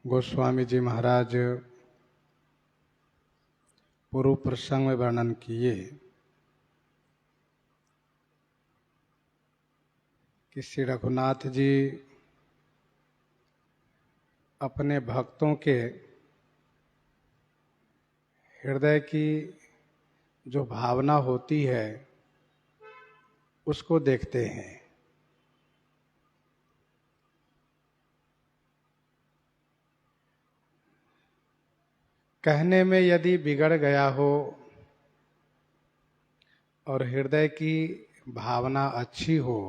गोस्वामी जी महाराज पूर्व प्रसंग में वर्णन किए कि श्री रघुनाथ जी अपने भक्तों के हृदय की जो भावना होती है उसको देखते हैं। कहने में यदि बिगड़ गया हो और हृदय की भावना अच्छी हो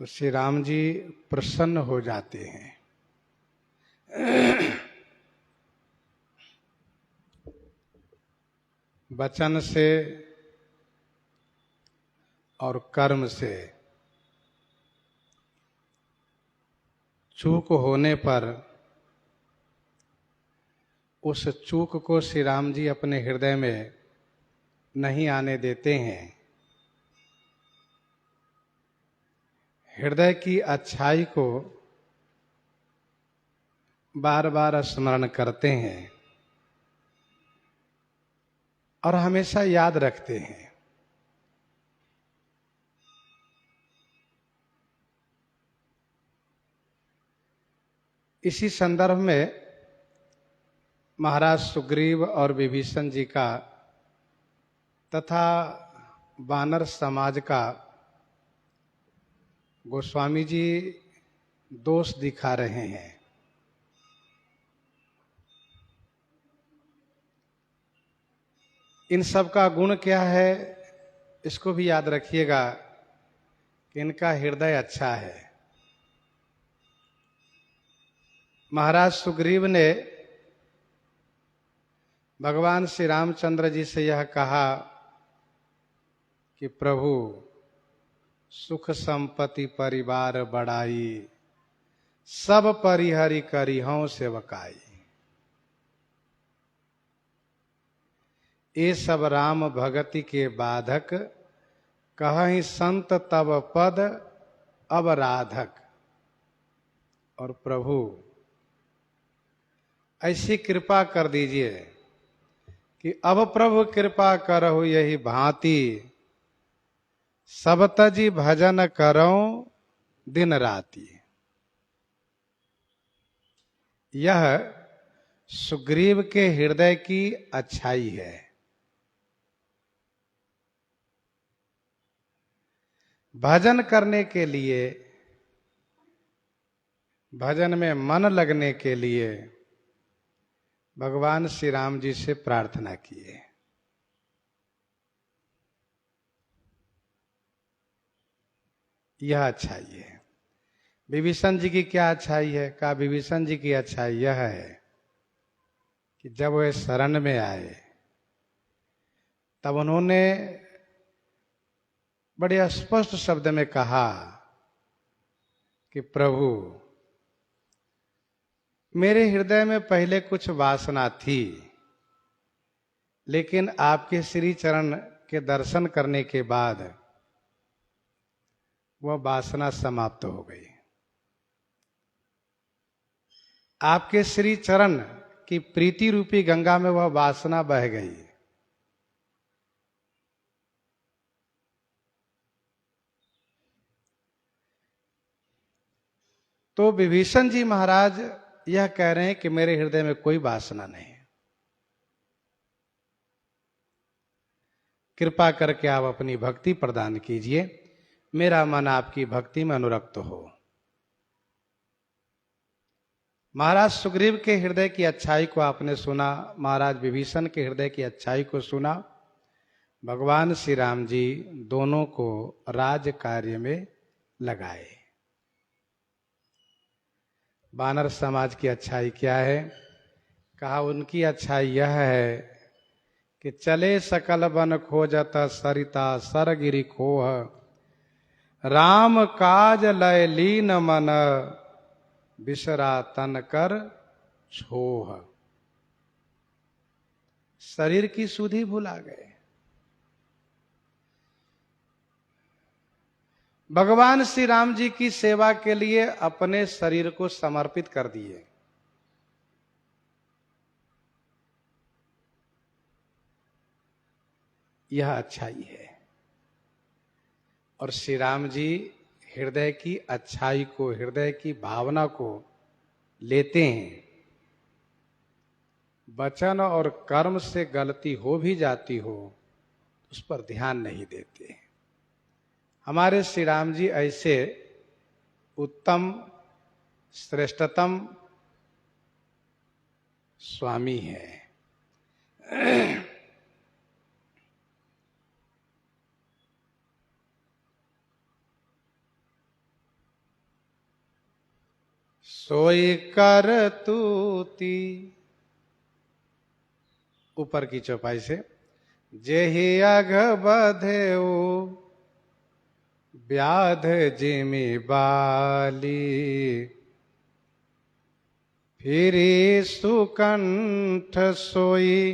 तो श्री राम जी प्रसन्न हो जाते हैं। वचन से और कर्म से चूक होने पर उस चूक को श्री राम जी अपने हृदय में नहीं आने देते हैं। हृदय की अच्छाई को बार बार स्मरण करते हैं और हमेशा याद रखते हैं। इसी संदर्भ में महाराज सुग्रीव और विभीषण जी का तथा वानर समाज का गोस्वामी जी दोष दिखा रहे हैं। इन सब का गुण क्या है इसको भी याद रखिएगा कि इनका हृदय अच्छा है। महाराज सुग्रीव ने भगवान श्री रामचंद्र जी से यह कहा कि प्रभु सुख संपत्ति परिवार बढ़ाई, सब परिहरि करिहौं सेवकाई। ये सब राम भगति के बाधक, कहहि संत तब पद अब राधक। और प्रभु ऐसी कृपा कर दीजिए कि अब प्रभु कृपा करहु यही भांति, सब तजी भजन करऊं दिन राति। यह सुग्रीव के हृदय की अच्छाई है। भजन करने के लिए, भजन में मन लगने के लिए भगवान श्री राम जी से प्रार्थना किए। यह अच्छाई है। विभीषण जी की क्या अच्छाई है? कहा विभीषण जी की अच्छाई यह है कि जब वे शरण में आए तब उन्होंने बड़े स्पष्ट शब्द में कहा कि प्रभु मेरे हृदय में पहले कुछ वासना थी, लेकिन आपके श्री चरण के दर्शन करने के बाद वह वासना समाप्त हो गई। आपके श्री चरण की प्रीति रूपी गंगा में वह वासना बह गई। तो विभीषण जी महाराज यह कह रहे हैं कि मेरे हृदय में कोई वासना नहीं, कृपा करके आप अपनी भक्ति प्रदान कीजिए, मेरा मन आपकी भक्ति में अनुरक्त हो। महाराज सुग्रीव के हृदय की अच्छाई को आपने सुना, महाराज विभीषण के हृदय की अच्छाई को सुना। भगवान श्री राम जी दोनों को राज कार्य में लगाए। वानर समाज की अच्छाई क्या है? कहा उनकी अच्छाई यह है कि चले सकल बन खोजत सरिता सरगिरि खोह, राम काज लय लीन मन बिसरा तन कर छोह। शरीर की सुधि भुला गए, भगवान श्री राम जी की सेवा के लिए अपने शरीर को समर्पित कर दिए। यह अच्छाई है। और श्री राम जी हृदय की अच्छाई को, हृदय की भावना को लेते हैं। वचन और कर्म से गलती हो भी जाती हो, उस पर ध्यान नहीं देते। हमारे श्री राम जी ऐसे उत्तम श्रेष्ठतम स्वामी हैं। सोई कर तूती, ऊपर की चौपाई से, जेहि अघ बधेउ व्याध जिमि बाली, फिरी सुकंठ सोई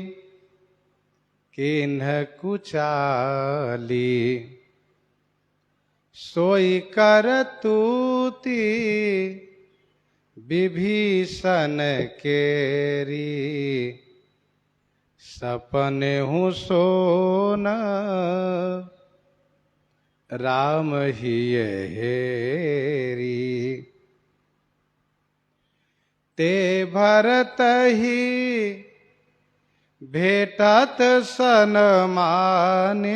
किन्ह कुचाली। सोई कर तूती विभीषण केरी, सपने हूँ सोन राम ही हेरी। ते भरत ही भेटत सन माने,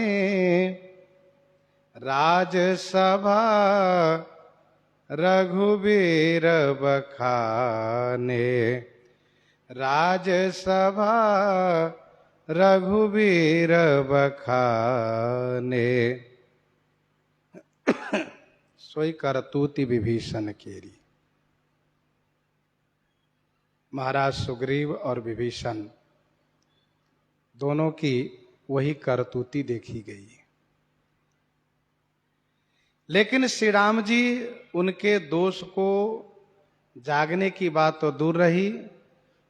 राजसभा रघुबीर बखाने। राजसभा रघुबीर बखाने, सोई करतूति विभीषण केरी। महाराज सुग्रीव और विभीषण दोनों की वही करतूती देखी गई। लेकिन श्री राम जी उनके दोष को जागने की बात तो दूर रही,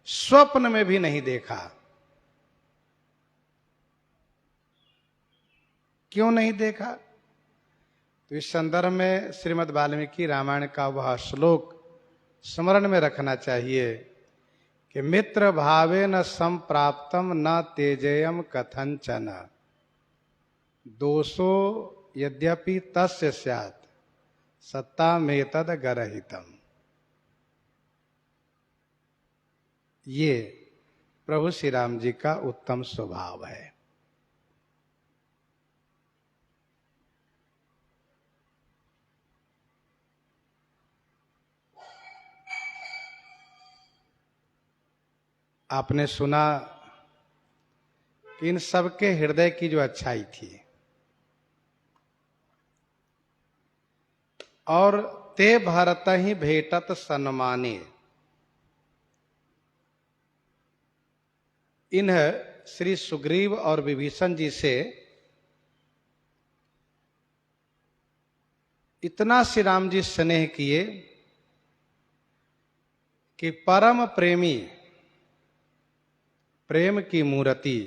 स्वप्न में भी नहीं देखा। क्यों नहीं देखा? तो इस संदर्भ में श्रीमद् वाल्मीकि रामायण का वह श्लोक स्मरण में रखना चाहिए कि मित्र भावेन संप्राप्तम न तेजेयम कथंचन, दोषो यद्यपि तस्य स्यात् सत्तामेतद गरहितम। ये प्रभु श्री राम जी का उत्तम स्वभाव है। आपने सुना कि इन सबके हृदय की जो अच्छाई थी, और ते भरत ही भेटत सन्माने, इन श्री सुग्रीव और विभीषण जी से इतना श्री राम जी स्नेह किए कि परम प्रेमी, प्रेम की मूर्ति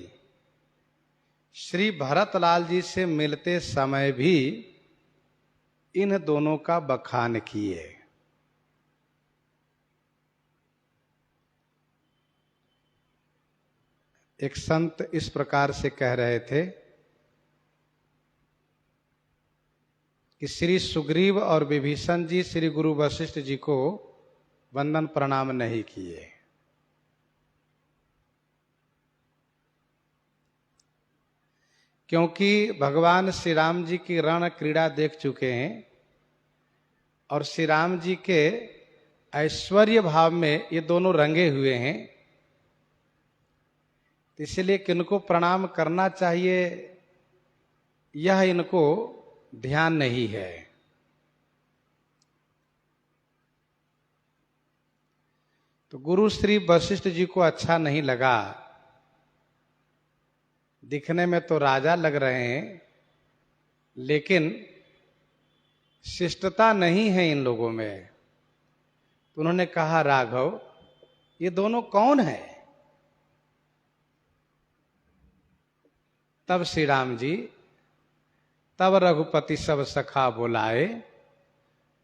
श्री भरतलाल जी से मिलते समय भी इन दोनों का बखान किए। एक संत इस प्रकार से कह रहे थे कि श्री सुग्रीव और विभीषण जी श्री गुरु वशिष्ठ जी को वंदन प्रणाम नहीं किए। क्योंकि भगवान श्री राम जी की रण क्रीड़ा देख चुके हैं और श्री राम जी के ऐश्वर्य भाव में ये दोनों रंगे हुए हैं। इसलिए किनको प्रणाम करना चाहिए यह इनको ध्यान नहीं है। तो गुरु श्री वशिष्ठ जी को अच्छा नहीं लगा। दिखने में तो राजा लग रहे हैं, लेकिन शिष्टता नहीं है इन लोगों में। तो उन्होंने कहा, राघव ये दोनों कौन है? तब श्री राम जी तब रघुपति सब सखा बुलाए,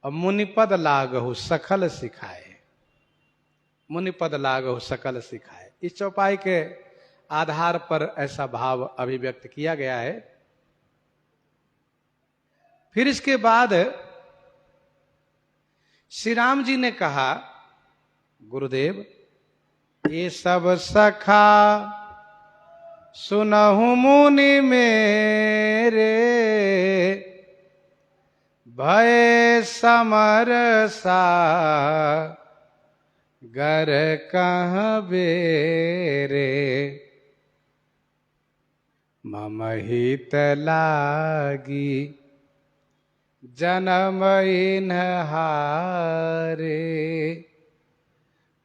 और मुनिपद लागहु सकल सिखाए। मुनिपद लागहु सकल सिखाए, इस चौपाई के आधार पर ऐसा भाव अभिव्यक्त किया गया है। फिर इसके बाद श्री राम जी ने कहा, गुरुदेव ये सब सखा सुनहु मुनि मेरे, भय समरसा गर कहाँ बेरे, मम हित लागी जन्म इन्हारे,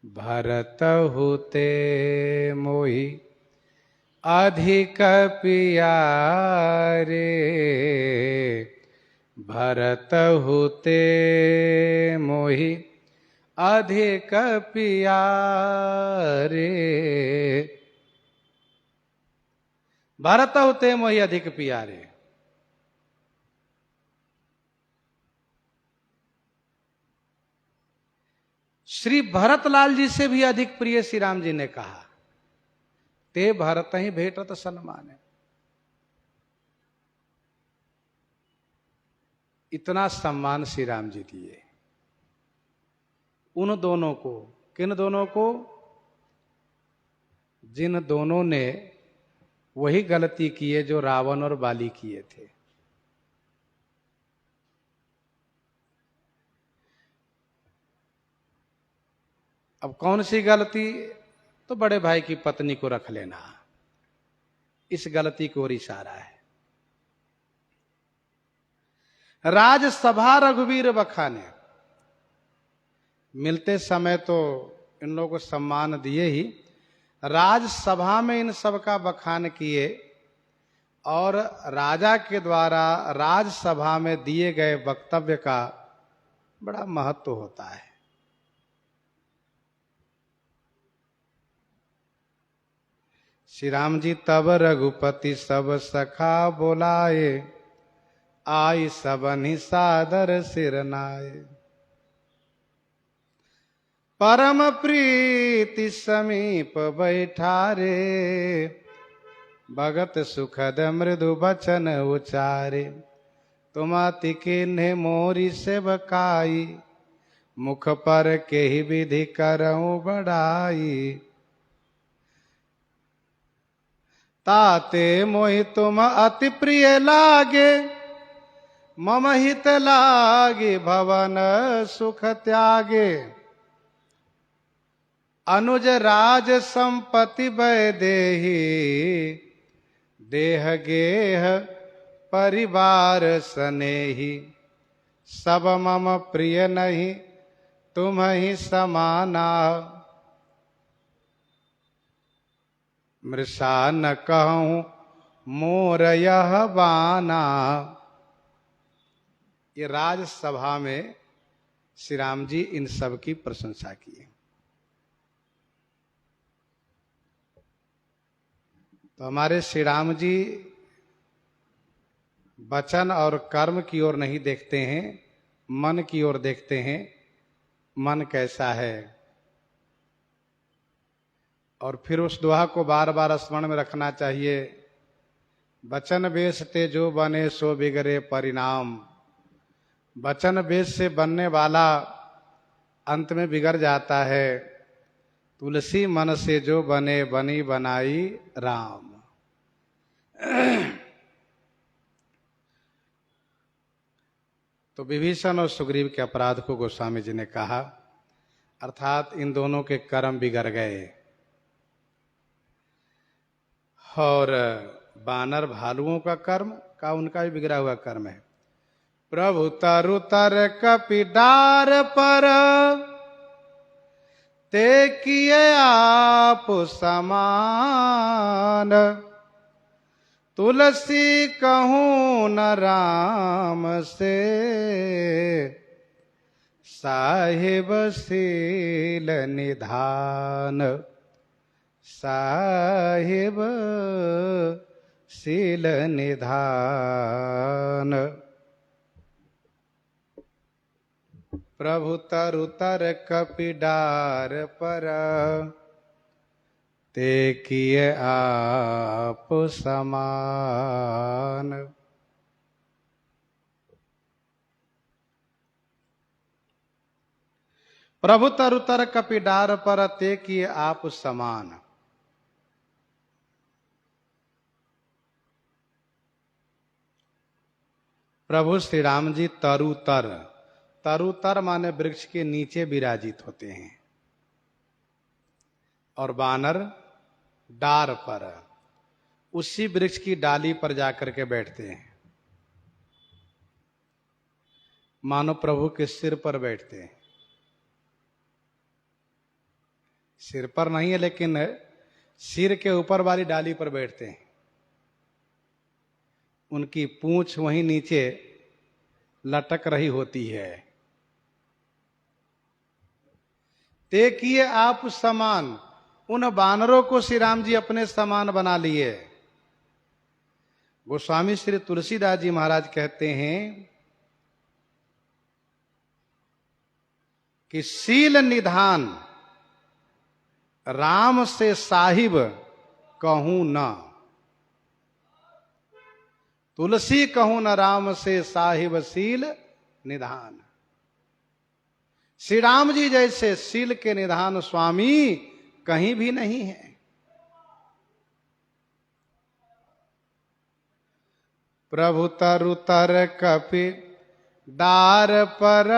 भरत हुते मोहि अधिक पियारे, भरत हुते मोहि अधिक पियारे, भरत होते मोहि अधिक प्यारे। श्री भरतलाल जी से भी अधिक प्रिय श्री राम जी ने कहा, ते भरत ही भेटत सन्मान। इतना सम्मान श्री राम जी दिए उन दोनों को। किन दोनों को? जिन दोनों ने वही गलती किए जो रावण और बाली किए थे। अब कौन सी गलती? तो बड़े भाई की पत्नी को रख लेना, इस गलती की ओर इशारा है। राजसभा रघुवीर बखाने, मिलते समय तो इन लोगों को सम्मान दिए ही, राजसभा में इन सब का बखान किए, और राजा के द्वारा राजसभा में दिए गए वक्तव्य का बड़ा महत्व होता है। श्री राम जी तब रघुपति सब सखा बोलाए, आई सबनि सादर सिर नाए, परम प्रीति समीप बैठारे, भगत सुखद मृदु बचन उचारे, तुम अति किन्हे मोरी सेवकाई, मुख पर के ही विधि करऊं बढ़ाई, ताते मोहि तुम अति प्रिय लागे, मम हित लागे भवन सुख त्यागे, अनुज राज संपत्ति वै देहि, देह गेह परिवार स्नेही, सब मम प्रिय नहीं तुम ही समाना, मृषा न कहूं मोर यह बाना। ये राजसभा में श्री राम जी इन सब की प्रशंसा की। तो हमारे श्री राम जी वचन और कर्म की ओर नहीं देखते हैं, मन की ओर देखते हैं। मन कैसा है, और फिर उस दुआ को बार बार स्मरण में रखना चाहिए। वचन बेस ते जो बने सो बिगड़े परिणाम। वचन बेस से बनने वाला अंत में बिगड़ जाता है। तुलसी मन से जो बने बनी बनाई राम। तो विभीषण और सुग्रीव के अपराध को गोस्वामी जी ने कहा, अर्थात इन दोनों के कर्म बिगड़ गए। और बानर भालुओं का कर्म का उनका भी बिगड़ा हुआ कर्म है। प्रभु तरु तर कपि डार पर, ते किए आप समान। तुलसी कहूँ न राम से, साहिब शील निधान। साहिब शील निधान। प्रभु तरु तर कपि डार पर, ते किए आप समान। प्रभु तरु तर कपि डार पर, ते किए आप समान। प्रभु श्री राम जी तरुतर, तरुतर माने वृक्ष के नीचे विराजित होते हैं, और वानर डार पर, उसी वृक्ष की डाली पर जाकर के बैठते हैं, मानो प्रभु के सिर पर बैठते हैं। सिर पर नहीं है, लेकिन सिर के ऊपर वाली डाली पर बैठते हैं। उनकी पूंछ वहीं नीचे लटक रही होती है। ते किए आप समान, उन वानरों को श्री राम जी अपने समान बना लिए। गोस्वामी श्री तुलसीदास जी महाराज कहते हैं कि शील निधान राम से साहिब कहूं न, तुलसी कहूं न राम से साहिब शील निधान। श्री राम जी जैसे शील के निधान स्वामी कहीं भी नहीं है। प्रभु तरु तर कपि डार पर,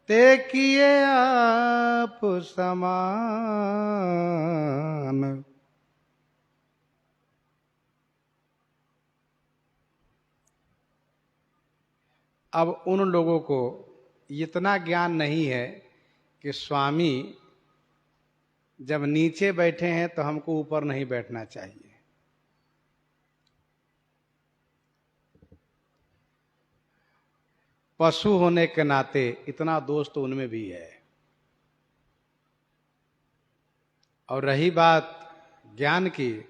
ते किए आप समान। अब उन लोगों को इतना ज्ञान नहीं है कि स्वामी जब नीचे बैठे हैं तो हमको ऊपर नहीं बैठना चाहिए। पशु होने के नाते इतना दोष तो उनमें भी है। और रही बात ज्ञान की,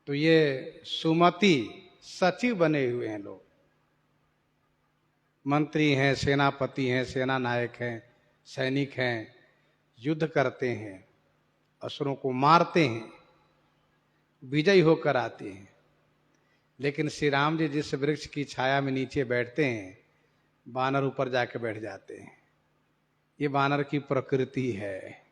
तो ये सुमति सचिव बने हुए हैं लोग, मंत्री हैं, सेनापति हैं, सेना नायक हैं, सैनिक हैं, युद्ध करते हैं, असुरों को मारते हैं, विजयी होकर आते हैं। लेकिन श्री राम जी जिस वृक्ष की छाया में नीचे बैठते हैं, वानर ऊपर जाके बैठ जाते हैं। ये वानर की प्रकृति है।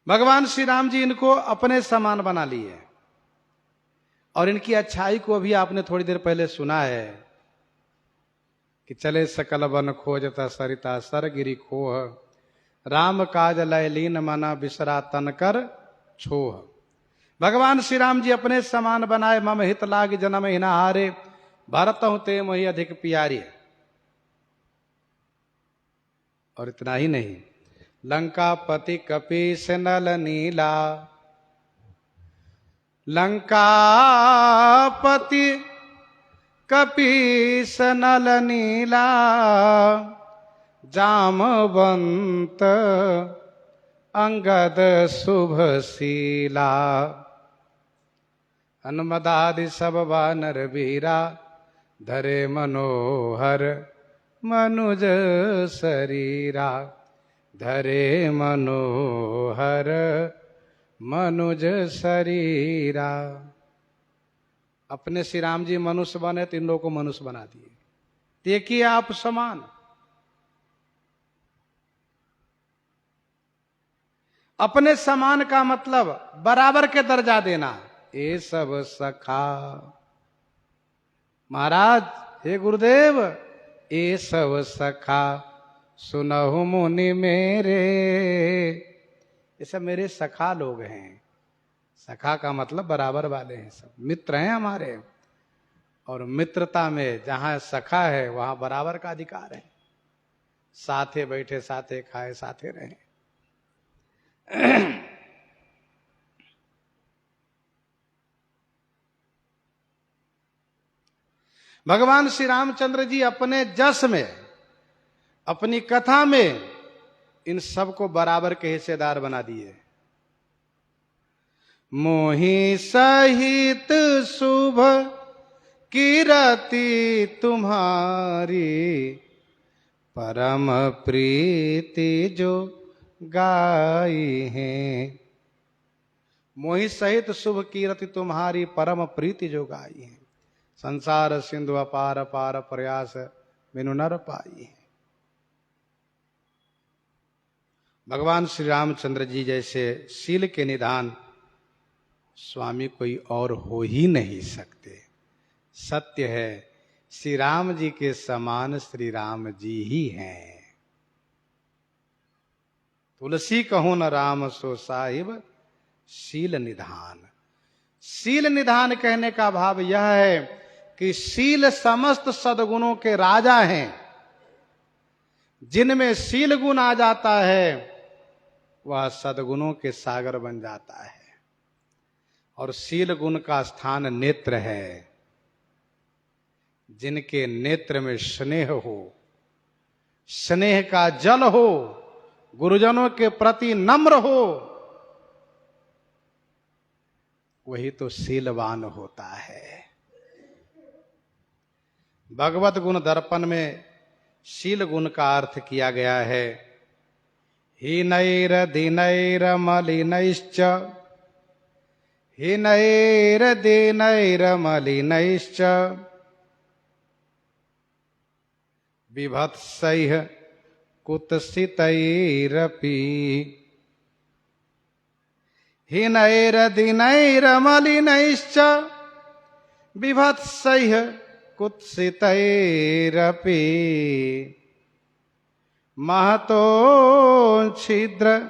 भगवान श्री राम जी इनको अपने समान बना लिए, और इनकी अच्छाई को भी आपने थोड़ी देर पहले सुना है कि चले सकल वन खोजता सरिता सर गिरी खोह, राम काज लय लीन मना बिसरा तन कर छोह। भगवान श्री राम जी अपने समान बनाए, मम हित लाग जन्म हिना हारे, भरत हूं ते मोहि अधिक प्यारे। और इतना ही नहीं, लंकापति कपीस नल नीला, लंकापति कपीस नल नीला, जामवंत अंगद शुभशीला, हनुमदादि सब वानर वीरा, धरे मनोहर मनुज शरीरा, धरे मनोहर मनुज शरीरा। अपने श्री राम जी मनुष्य बने तो इन लोगों को मनुष्य बना दिए। देखिए आप समान, अपने समान का मतलब बराबर के दर्जा देना। ये सब सखा, महाराज हे गुरुदेव, ये सब सखा सुनहु मुनि मेरे, ये सब मेरे सखा लोग हैं। सखा का मतलब बराबर वाले हैं, सब मित्र हैं हमारे। और मित्रता में जहां सखा है वहां बराबर का अधिकार है। साथे बैठे, साथे खाए, साथे रहे। भगवान श्री रामचंद्र जी अपने जस में, अपनी कथा में इन सबको बराबर के हिस्सेदार बना दिए। मोहि सहित शुभ कीरति तुम्हारी, परम प्रीति जो गाई है। मोहि सहित शुभ कीरति तुम्हारी, परम प्रीति जो गाई है। संसार सिंधु अपार पार, प्रयास बिनु नर पाई है। भगवान श्री रामचंद्र जी जैसे शील के निधान स्वामी कोई और हो ही नहीं सकते। सत्य है, श्री राम जी के समान श्री राम जी ही हैं। तुलसी कहूं न राम सो साहिब, शील निधान। शील निधान कहने का भाव यह है कि शील समस्त सद्गुणों के राजा हैं। जिनमें शील गुण आ जाता है वह सद्गुणों के सागर बन जाता है। और शील गुण का स्थान नेत्र है। जिनके नेत्र में स्नेह हो, स्नेह का जल हो, गुरुजनों के प्रति नम्र हो, वही तो शीलवान होता है। भगवत गुण दर्पण में शील गुण का अर्थ किया गया है। हीनैर दीनैर मलिनैश्च, हीनैर दीनैर मलिनैश्च, विभत्सैः कुत्सितैरपि। हीनैर दीनैर मलिनैश्च, विभत्सैः कुत्सितैरपि। महतो छिद्र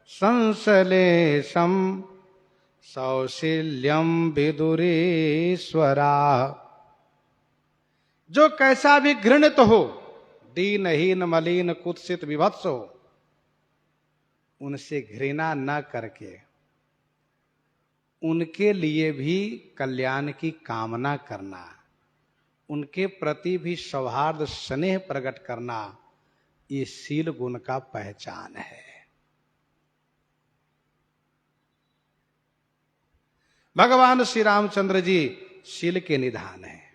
संश्लेषं सौशील्यं विदुरीश्वरा। जो कैसा भी घृणित हो, दीनहीन मलिन कुत्सित विभत्स हो, उनसे घृणा न करके उनके लिए भी कल्याण की कामना करना, उनके प्रति भी सौहार्द स्नेह प्रकट करना, ये शील गुण का पहचान है। भगवान श्री रामचंद्र जी शील के निधान हैं।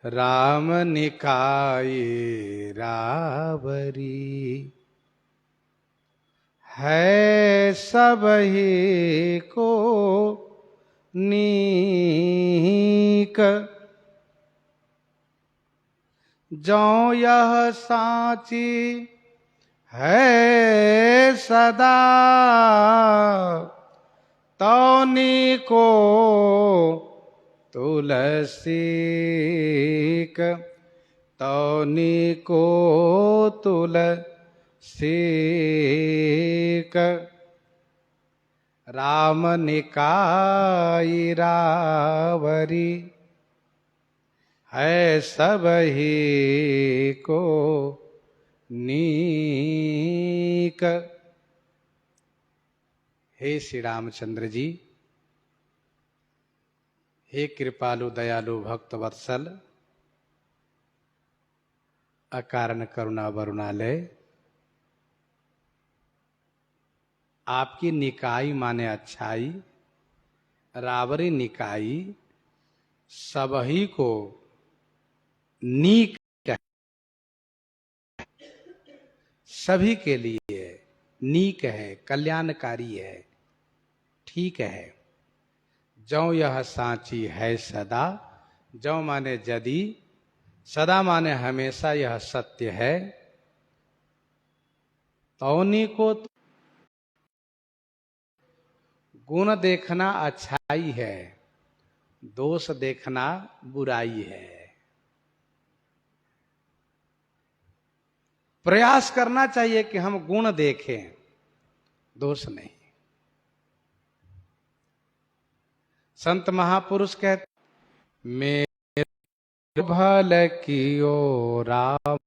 राम निकाये रावरी, है सब ही को नीक। जो यह साची है सदा, तौनी को तुलसीक, तौनी को तुलसीक। राम निकाई रावरी, है सब ही को नीक। हे श्री रामचंद्र जी, हे कृपालु दयालु भक्त वत्सल, अकारण करुणा वरुणालय। आपकी निकाई माने अच्छाई, रावरी निकाई सबही को नीक, सभी के लिए नीक है, कल्याणकारी है, ठीक है। जो यह साची है सदा, जो माने यदि, सदा माने हमेशा यह सत्य है। तौनी को गुण देखना अच्छाई है, दोष देखना बुराई है। प्रयास करना चाहिए कि हम गुण देखें, दोष नहीं। संत महापुरुष कहते, मेरे भल कियो राम,